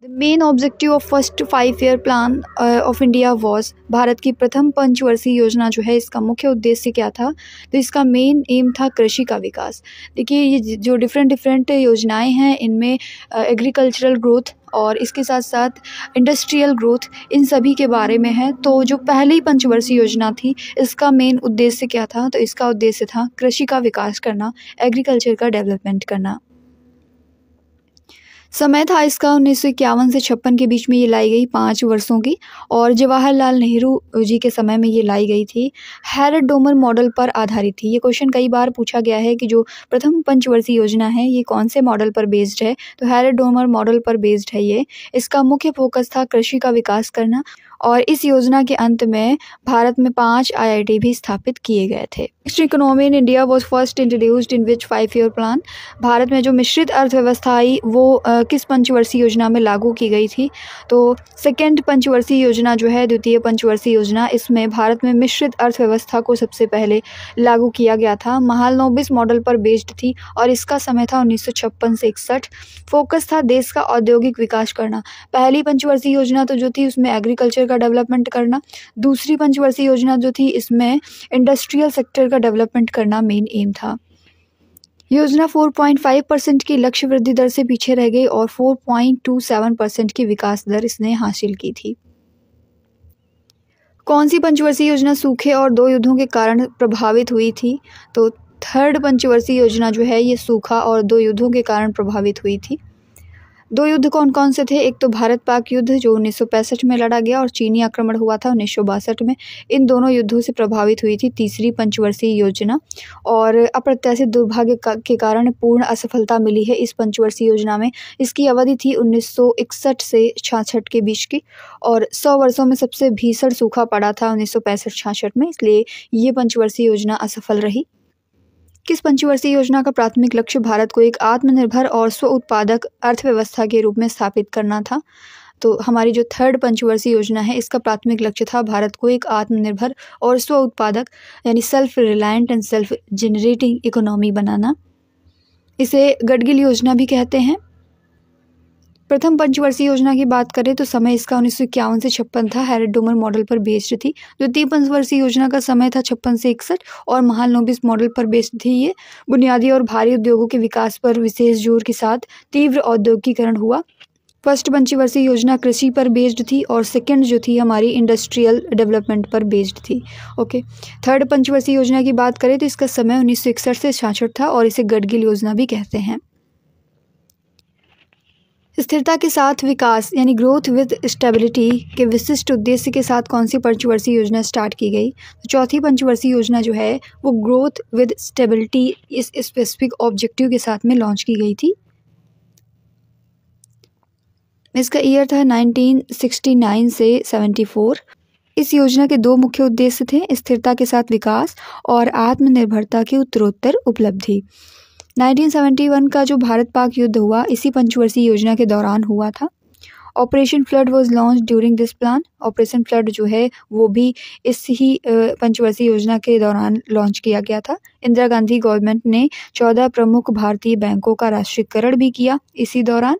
The main objective of first 5 year plan of India was, Bharat की प्रथम पंचवर्षीय योजना जो है इसका मुख्य उद्देश्य क्या था? तो इसका मेन एम था कृषि का विकास। देखिए ये जो डिफरेंट डिफरेंट योजनाएं हैं इनमें एग्रीकल्चरल ग्रोथ और इसके साथ साथ इंडस्ट्रियल ग्रोथ इन सभी के बारे में है। तो जो पहली पंचवर्षीय योजना थी इसका मेन उद्देश्य क्या था? तो इसका उद्देश्य था कृषि का विकास करना, एग्रीकल्चर का डेवलपमेंट करना। समय था इसका 1951 से 56 के बीच में ये लाई गई 5 वर्षों की, और जवाहरलाल नेहरू जी के समय में ये लाई गई थी। हैरड डोमर मॉडल पर आधारित थी। ये क्वेश्चन कई बार पूछा गया है कि जो प्रथम पंचवर्षीय योजना है ये कौन से मॉडल पर बेस्ड है? तो हैरड डोमर मॉडल पर बेस्ड है ये। इसका मुख्य फोकस था कृषि का विकास करना, और इस योजना के अंत में भारत में 5 IIT भी स्थापित किए गए थे। Mixed economy in India was first introduced in which 5 year plan. Bharat में जो मिश्रित अर्थव्यवस्था आई वो किस पंचवर्षीय योजना में लागू की गई थी? तो सेकेंड पंचवर्षीय योजना जो है, द्वितीय पंचवर्षीय योजना, इसमें भारत में मिश्रित अर्थव्यवस्था को सबसे पहले लागू किया गया था। महालनोबिस मॉडल पर बेस्ड थी और इसका समय था 1956 से 61। फोकस था देश का औद्योगिक विकास करना। पहली पंचवर्षीय योजना तो जो थी उसमें एग्रीकल्चर का डेवलपमेंट करना, दूसरी पंचवर्षीय योजना जो थी इसमें इंडस्ट्रियल सेक्टर का डेवलपमेंट करना मेन एम था। योजना 4.5% की लक्ष्य वृद्धि दर से पीछे रह गई और 4.27% की विकास दर इसने हासिल की थी। कौन सी पंचवर्षीय योजना सूखे और 2 युद्धों के कारण प्रभावित हुई थी? तो थर्ड पंचवर्षीय योजना जो है ये सूखा और 2 युद्धों के कारण प्रभावित हुई थी। 2 युद्ध कौन कौन से थे? एक तो भारत पाक युद्ध जो 1965 में लड़ा गया और चीनी आक्रमण हुआ था 1962 में। इन दोनों युद्धों से प्रभावित हुई थी तीसरी पंचवर्षीय योजना, और अप्रत्याशित दुर्भाग्य के कारण पूर्ण असफलता मिली है इस पंचवर्षीय योजना में। इसकी अवधि थी 1961 से 66 के बीच की, और 100 वर्षों में सबसे भीषण सूखा पड़ा था 1965-66 में, इसलिए ये पंचवर्षीय योजना असफल रही। किस पंचवर्षीय योजना का प्राथमिक लक्ष्य भारत को एक आत्मनिर्भर और स्व उत्पादक अर्थव्यवस्था के रूप में स्थापित करना था? तो हमारी जो थर्ड पंचवर्षीय योजना है इसका प्राथमिक लक्ष्य था भारत को एक आत्मनिर्भर और स्व उत्पादक यानी self reliant and self generating economy बनाना। इसे गडगिल योजना भी कहते हैं। प्रथम पंचवर्षीय योजना की बात करें तो समय इसका 1951 से 56 था, हैरड डोमर मॉडल पर बेस्ड थी। द्वितीय पंचवर्षीय योजना का समय था 56 से 61 और महालनोबिस मॉडल पर बेस्ड थी। ये बुनियादी और भारी उद्योगों के विकास पर विशेष जोर के साथ तीव्र औद्योगिकीकरण हुआ। फर्स्ट पंचवर्षीय योजना कृषि पर बेस्ड थी और सेकेंड जो थी हमारी इंडस्ट्रियल डेवलपमेंट पर बेस्ड थी। ओके, थर्ड पंचवर्षीय योजना की बात करें तो इसका समय 1961 से 66 था और इसे गडगिल योजना भी कहते हैं। स्थिरता के साथ विकास यानी ग्रोथ विद स्टेबिलिटी के विशिष्ट उद्देश्य के साथ कौन सी पंचवर्षीय योजना स्टार्ट की गई? तो चौथी पंचवर्षीय योजना जो है वो ग्रोथ विद स्टेबिलिटी इस स्पेसिफिक ऑब्जेक्टिव के साथ में लॉन्च की गई थी। इसका ईयर था 1969 से 74। इस योजना के 2 मुख्य उद्देश्य थे, स्थिरता के साथ विकास और आत्मनिर्भरता की उत्तरोत्तर उपलब्धि। 1971 का जो भारत पाक युद्ध हुआ इसी पंचवर्षीय योजना के दौरान हुआ था। Operation flood was launch during this plan. Operation flood जो है वो भी इस ही पंचवर्षीय योजना के दौरान लॉन्च किया गया था। इंदिरा गांधी गवर्नमेंट ने 14 प्रमुख भारतीय बैंकों का राष्ट्रीयकरण भी किया इसी दौरान।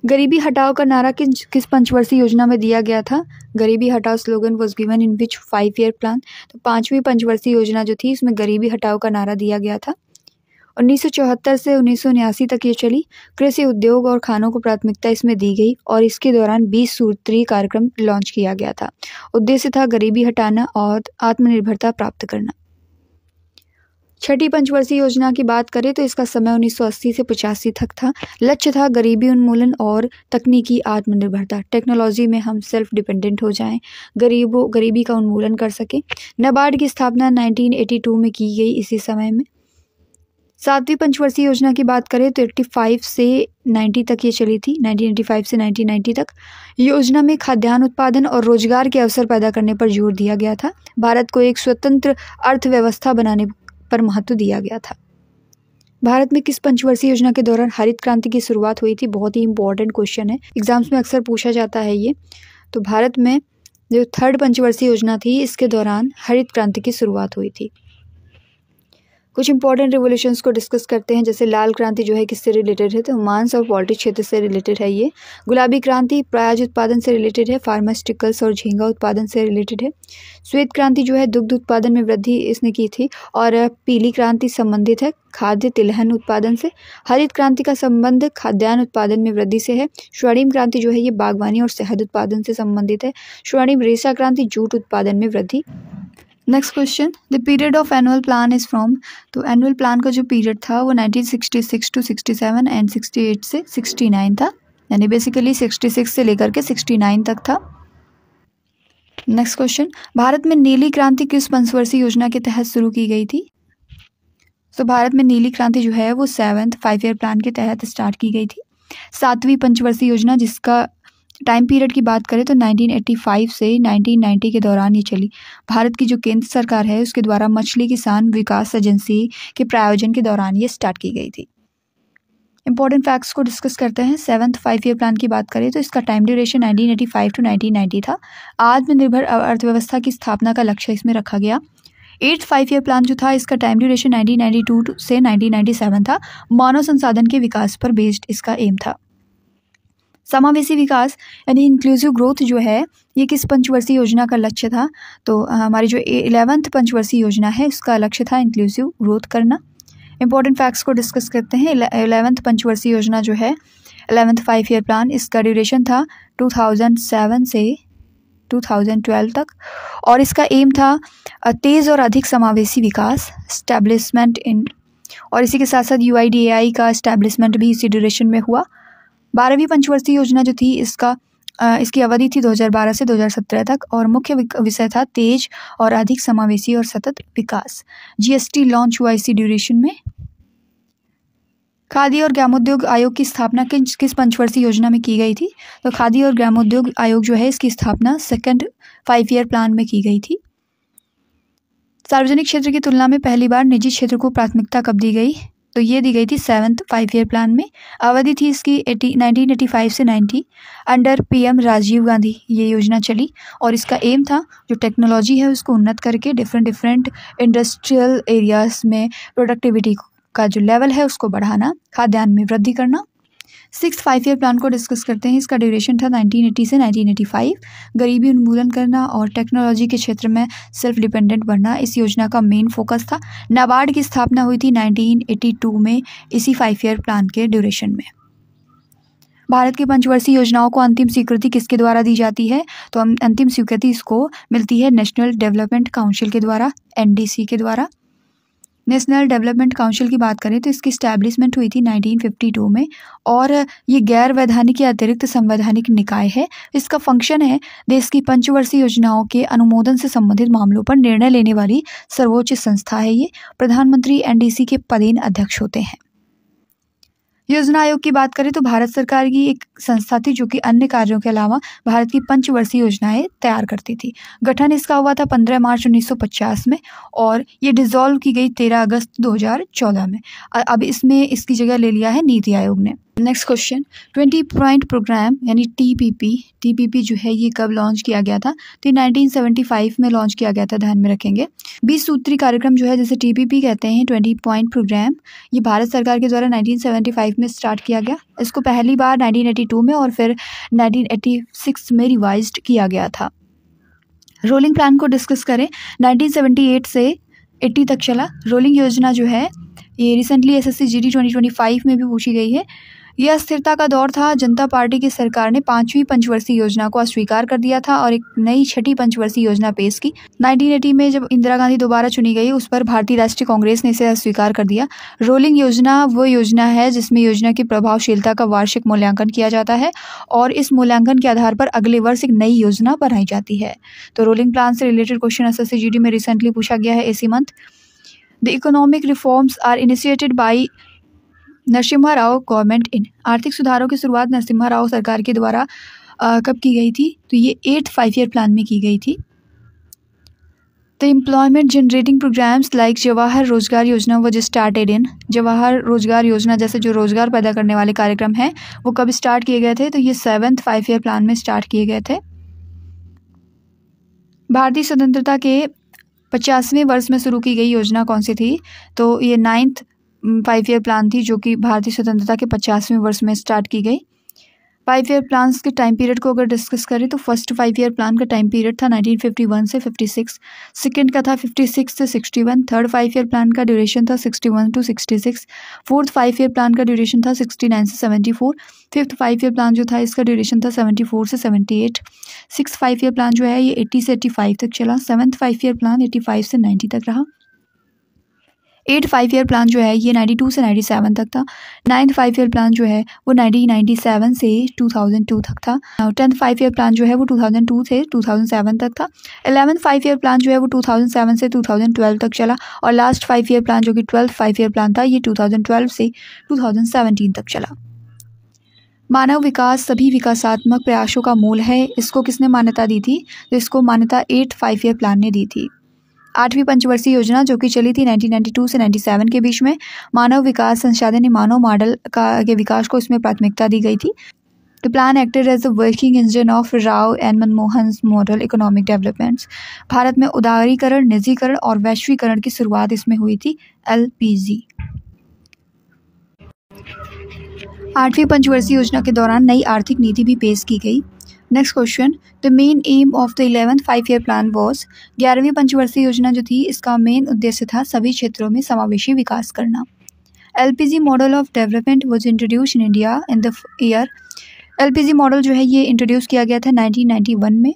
गरीबी हटाओ का नारा किस पंचवर्षीय योजना में दिया गया था? गरीबी हटाओ slogan was given in which 5 year plan. तो 5वीं पंचवर्षीय योजना जो थी इसमें गरीबी हटाओ का नारा दिया गया था। 1974 से 1979 तक ये चली। कृषि उद्योग और खानों को प्राथमिकता इसमें दी गई और इसके दौरान 20 सूत्री कार्यक्रम लॉन्च किया गया था। उद्देश्य था गरीबी हटाना और आत्मनिर्भरता प्राप्त करना। छठी पंचवर्षीय योजना की बात करें तो इसका समय 1980 से 85 तक था। लक्ष्य था गरीबी उन्मूलन और तकनीकी आत्मनिर्भरता। टेक्नोलॉजी में हम सेल्फ डिपेंडेंट हो जाएं, गरीबी का उन्मूलन कर सकें। नाबार्ड की स्थापना 1982 में की गई इसी समय में। 7वीं पंचवर्षीय योजना की बात करें तो 85 से 90 तक ये चली थी, 1985 से 1990 तक। योजना में खाद्यान्न उत्पादन और रोजगार के अवसर पैदा करने पर जोर दिया गया था। भारत को एक स्वतंत्र अर्थव्यवस्था बनाने पर महत्व दिया गया था। भारत में किस पंचवर्षीय योजना के दौरान हरित क्रांति की शुरुआत हुई थी? बहुत ही इंपॉर्टेंट क्वेश्चन है, एग्जाम्स में अक्सर पूछा जाता है ये। तो भारत में जो थर्ड पंचवर्षीय योजना थी इसके दौरान हरित क्रांति की शुरुआत हुई थी। कुछ इंपॉर्टेंट रिवोल्यूशंस को डिस्कस करते हैं, जैसे लाल क्रांति जो है किससे रिलेटेड है, तो मांस और पोल्ट्री क्षेत्र से रिलेटेड है ये। गुलाबी क्रांति प्याज उत्पादन से रिलेटेड है, फार्मास्यूटिकल्स और झींगा उत्पादन से रिलेटेड है। श्वेत क्रांति जो है दुग्ध उत्पादन में वृद्धि इसने की थी। और पीली क्रांति संबंधित है खाद्य तिलहन उत्पादन से। हरित क्रांति का संबंध खाद्यान्न उत्पादन में वृद्धि से है। स्वर्णिम क्रांति जो है ये बागवानी और शहद उत्पादन से संबंधित है। स्वर्णिम रेशा क्रांति जूट उत्पादन में वृद्धि। Next question, the period of annual plan is from, तो एनुअल प्लान का जो पीरियड था वो 1966 to 67 एंड 68 से 69 था, यानी बेसिकली 66 से लेकर के 69 तक था। नेक्स्ट क्वेश्चन, भारत में नीली क्रांति किस पंचवर्षीय योजना के तहत शुरू की गई थी? तो भारत में नीली क्रांति जो है वो 7th 5-year प्लान के तहत स्टार्ट की गई थी। 7वीं पंचवर्षीय योजना, जिसका टाइम पीरियड की बात करें तो 1985 से 1990 के दौरान ये चली। भारत की जो केंद्र सरकार है उसके द्वारा मछली किसान विकास एजेंसी के प्रायोजन के दौरान ये स्टार्ट की गई थी। इंपॉर्टेंट फैक्ट्स को डिस्कस करते हैं। 7th 5-year प्लान की बात करें तो इसका टाइम ड्यूरेशन 1985 to 1990 था। आत्मनिर्भर अर्थव्यवस्था की स्थापना का लक्ष्य इसमें रखा गया। 8th 5-year प्लान जो था इसका टाइम ड्यूरेशन 1992 से 1997 था। मानव संसाधन के विकास पर बेस्ड इसका एम था। समावेशी विकास यानी इंक्लूसिव ग्रोथ जो है ये किस पंचवर्षीय योजना का लक्ष्य था? तो हमारी जो 11th पंचवर्षीय योजना है उसका लक्ष्य था इंक्लूसिव ग्रोथ करना। इंपॉर्टेंट फैक्ट्स को डिस्कस करते हैं। 11th पंचवर्षीय योजना जो है 11th 5-year प्लान, इसका ड्यूरेशन था 2007 से 2012 तक और इसका एम था तेज़ और अधिक समावेशी विकास एस्टैब्लिशमेंट इन, और इसी के साथ साथ UIDAI का एस्टैब्लिशमेंट भी इसी ड्यूरेशन में हुआ। 12वीं पंचवर्षीय योजना जो थी इसकी अवधि थी 2012 से 2017 तक और मुख्य विषय था तेज और अधिक समावेशी और सतत विकास। GST लॉन्च हुआ इसी ड्यूरेशन में। खादी और ग्रामोद्योग आयोग की स्थापना किस पंचवर्षीय योजना में की गई थी? तो खादी और ग्रामोद्योग आयोग जो है इसकी स्थापना 2nd 5-year प्लान में की गई थी। सार्वजनिक क्षेत्र की तुलना में पहली बार निजी क्षेत्र को प्राथमिकता कब दी गई? तो ये दी गई थी 7th 5-year प्लान में। अवधि थी इसकी 1985 से 90। अंडर PM राजीव गांधी ये योजना चली और इसका एम था जो टेक्नोलॉजी है उसको उन्नत करके डिफरेंट इंडस्ट्रियल एरियाज में प्रोडक्टिविटी का जो लेवल है उसको बढ़ाना, खाद्यान्न में वृद्धि करना। 6th 5-year प्लान को डिस्कस करते हैं। इसका ड्यूरेशन था 1980 से 1985। गरीबी उन्मूलन करना और टेक्नोलॉजी के क्षेत्र में सेल्फ डिपेंडेंट बनना इस योजना का मेन फोकस था। नाबार्ड की स्थापना हुई थी 1982 में इसी 5-year प्लान के ड्यूरेशन में। भारत की पंचवर्षीय योजनाओं को अंतिम स्वीकृति किसके द्वारा दी जाती है? तो अंतिम स्वीकृति इसको मिलती है नेशनल डेवलपमेंट काउंसिल के द्वारा, NDC के द्वारा। नेशनल डेवलपमेंट काउंसिल की बात करें तो इसकी स्टैब्लिशमेंट हुई थी 1952 में और ये गैर वैधानिक या अतिरिक्त संवैधानिक निकाय है। इसका फंक्शन है देश की पंचवर्षीय योजनाओं के अनुमोदन से संबंधित मामलों पर निर्णय लेने वाली सर्वोच्च संस्था है ये। प्रधानमंत्री NDC के पदेन अध्यक्ष होते हैं। योजना आयोग की बात करें तो भारत सरकार की एक संस्था थी जो कि अन्य कार्यों के अलावा भारत की पंचवर्षीय योजनाएं तैयार करती थी। गठन इसका हुआ था 15 मार्च 1950 में और ये डिसॉल्व की गई 13 अगस्त 2014 में। अब इसमें इसकी जगह ले लिया है नीति आयोग ने। नेक्स्ट क्वेश्चन, 20 पॉइंट प्रोग्राम यानी TPP जो है ये कब लॉन्च किया गया था? तो 1975 में लॉन्च किया गया था, ध्यान में रखेंगे। 20 सूत्री कार्यक्रम जो है जिसे TPP कहते हैं, 20 पॉइंट प्रोग्राम, ये भारत सरकार के द्वारा 1975 में स्टार्ट किया गया। इसको पहली बार 1982 में और फिर 1986 में रिवाइज्ड किया गया था। रोलिंग प्लान को डिस्कस करें, 1978 से 80 तक चला। रोलिंग योजना जो है ये रिसेंटली SSC GD 2025 में भी पूछी गई है। यह अस्थिरता का दौर था। जनता पार्टी की सरकार ने 5वीं पंचवर्षीय योजना को अस्वीकार कर दिया था और एक नई 6ठी पंचवर्षीय योजना पेश की। 1980 में जब इंदिरा गांधी दोबारा चुनी गई उस पर भारतीय राष्ट्रीय कांग्रेस ने इसे अस्वीकार कर दिया। रोलिंग योजना वो योजना है जिसमें योजना की प्रभावशीलता का वार्षिक मूल्यांकन किया जाता है और इस मूल्यांकन के आधार पर अगले वर्ष एक नई योजना बनाई जाती है। तो रोलिंग प्लान से रिलेटेड क्वेश्चन SSC GD में रिसेंटली पूछा गया है इसी month. The economic reforms are initiated by Narasimha Rao government in, आर्थिक सुधारों की शुरुआत नरसिम्हा राव सरकार के द्वारा कब की गई थी? तो ये 8th 5-year प्लान में की गई थी। The employment generating programs like Jawahar Rozgar Yojana वो जो स्टार्टेड इन, जवाहर रोजगार योजना जैसे जो रोजगार पैदा करने वाले कार्यक्रम हैं वो कब स्टार्ट किए गए थे? तो ये 7th 5-year प्लान में स्टार्ट किए गए थे। भारतीय स्वतंत्रता के 50वें वर्ष में शुरू की गई योजना कौन सी थी? तो ये 9th 5 ईयर प्लान थी, जो कि भारतीय स्वतंत्रता के 50वें वर्ष में स्टार्ट की गई। 5 ईयर प्लान्स के टाइम पीरियड को अगर डिस्कस करें तो फर्स्ट 5 ईयर प्लान का टाइम पीरियड था 1951 से 56, सेकंड का था 56 से 61, थर्ड 5 ईयर प्लान का ड्यूरेशन था 61 टू 66, फोर्थ 5 ईयर प्लान का ड्यूरेशन था 69 से 74, फिफ्थ 5 ईयर प्लान जो था इसका ड्यूरेशन था 74 से 78, सिक्स 5 ईयर प्लान जो है ये 80 से 85 तक चला, सेवन्थ 5 ईयर प्लान 85 से 90 तक रहा, 8 5 ईयर प्लान जो है ये 92 से 97 तक था, 9th 5 ईयर प्लान जो है वो 1997 से 2002 तक था, 10th 5 ईयर प्लान जो है वो 2002 से 2007 तक था, 11th 5 ईयर प्लान जो है वो 2007 से 2012 तक चला, और लास्ट 5 ईयर प्लान जो कि 12th 5 ईयर प्लान था ये 2012 से 2017 तक चला। मानव विकास सभी विकासात्मक प्रयासों का मूल है, इसको किसने मान्यता दी थी? तो इसको मान्यता 8 5 ईयर प्लान ने दी थी। 8वीं पंचवर्षीय योजना जो कि चली थी 1992 से 97 के बीच में, मानव विकास संसाधन मानव मॉडल के विकास को इसमें प्राथमिकता दी गई थी। The plan acted as the working engine of Rao and Manmohan model economic developments. Bharat में उदारीकरण, निजीकरण और वैश्वीकरण की शुरुआत इसमें हुई थी, LPG। 8वीं पंचवर्षीय योजना के दौरान नई आर्थिक नीति भी पेश की गई। Next question, the main M of the 11th 5 year plan was. 11वीं पंचवर्षीय योजना जो थी इसका मेन उद्देश्य था सभी क्षेत्रों में समावेशी विकास करना। LPG model of development was introduce in India in the year. LPG model जो है ये इंट्रोड्यूस किया गया था 1991 में।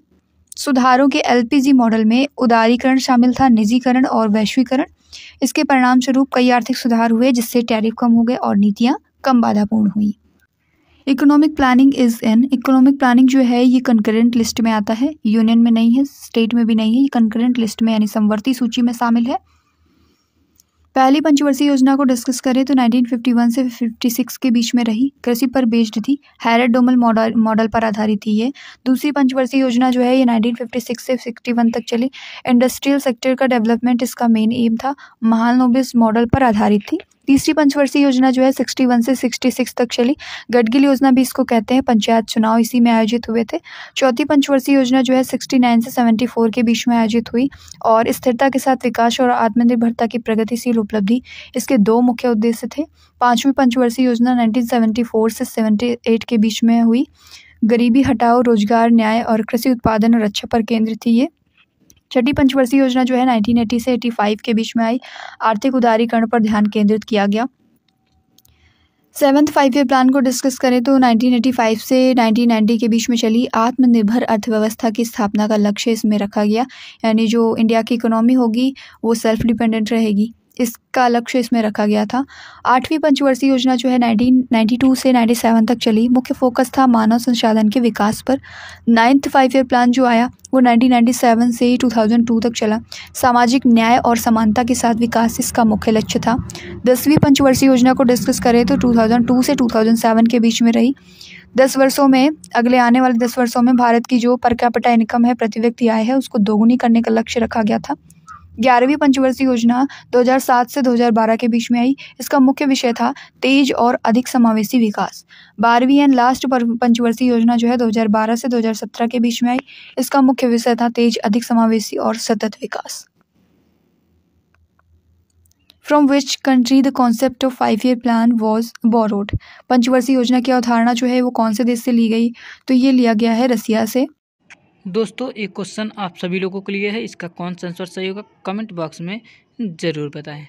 सुधारों के LPG मॉडल में उदारीकरण शामिल था, निजीकरण और वैश्वीकरण। इसके परिणाम स्वरूप कई आर्थिक सुधार हुए जिससे टैरिफ कम हो गए और नीतियाँ कम बाधापूर्ण हुई। Economic planning is an. Economic planning जो है ये कंकरेंट लिस्ट में आता है, यूनियन में नहीं है, स्टेट में भी नहीं है, ये कंकरेंट लिस्ट में यानी समवर्ती सूची में शामिल है। पहली पंचवर्षीय योजना को डिस्कस करें तो 1951 से 56 के बीच में रही, कृषि पर बेस्ड थी, हैरेड-डोमल मॉडल पर आधारित थी ये। दूसरी पंचवर्षीय योजना जो है ये 1956 से 61 तक चली, इंडस्ट्रियल सेक्टर का डेवलपमेंट इसका मेन एम था, महालनोबिस मॉडल पर आधारित थी। तीसरी पंचवर्षीय योजना जो है 61 से 66 तक चली, गडगिल योजना भी इसको कहते हैं, पंचायत चुनाव इसी में आयोजित हुए थे। चौथी पंचवर्षीय योजना जो है 69 से 74 के बीच में आयोजित हुई और स्थिरता के साथ विकास और आत्मनिर्भरता की प्रगतिशील उपलब्धि इसके दो मुख्य उद्देश्य थे। पांचवी पंचवर्षीय योजना 1974 से 78 के बीच में हुई, गरीबी हटाओ, रोजगार, न्याय और कृषि उत्पादन और रक्षा पर केंद्रित थी ये। छठी पंचवर्षीय योजना जो है 1980 से 85 के बीच में आई, आर्थिक उदारीकरण पर ध्यान केंद्रित किया गया। 7th 5 ईयर प्लान को डिस्कस करें तो 1985 से 1990 के बीच में चली, आत्मनिर्भर अर्थव्यवस्था की स्थापना का लक्ष्य इसमें रखा गया, यानी जो इंडिया की इकोनॉमी होगी वो सेल्फ डिपेंडेंट रहेगी, इसका लक्ष्य इसमें रखा गया था। 8वीं पंचवर्षीय योजना जो है 1992 से 97 तक चली, मुख्य फोकस था मानव संसाधन के विकास पर। 9th 5 ईयर प्लान जो आया वो 1997 से 2002 तक चला, सामाजिक न्याय और समानता के साथ विकास इसका मुख्य लक्ष्य था। 10वीं पंचवर्षीय योजना को डिस्कस करें तो 2002 से 2007 के बीच में रही। 10 वर्षों में, अगले आने वाले 10 वर्षों में भारत की जो पर कैपिटा इनकम है, प्रति व्यक्ति आय है, उसको दोगुनी करने का लक्ष्य रखा गया था। 11वीं पंचवर्षीय योजना 2007 से 2012 के बीच में आई, इसका मुख्य विषय था तेज और अधिक समावेशी विकास। 12वीं एंड लास्ट पंचवर्षीय योजना जो है 2012 से 2017 के बीच में आई, इसका मुख्य विषय था तेज, अधिक समावेशी और सतत विकास। From which country the concept of 5 year plan was borrowed. पंचवर्षीय योजना की अवधारणा जो है वो कौन से देश से ली गई? तो ये लिया गया है रसिया से। दोस्तों, एक क्वेश्चन आप सभी लोगों के लिए है, इसका कौन सा आंसर सही होगा कमेंट बॉक्स में ज़रूर बताएं।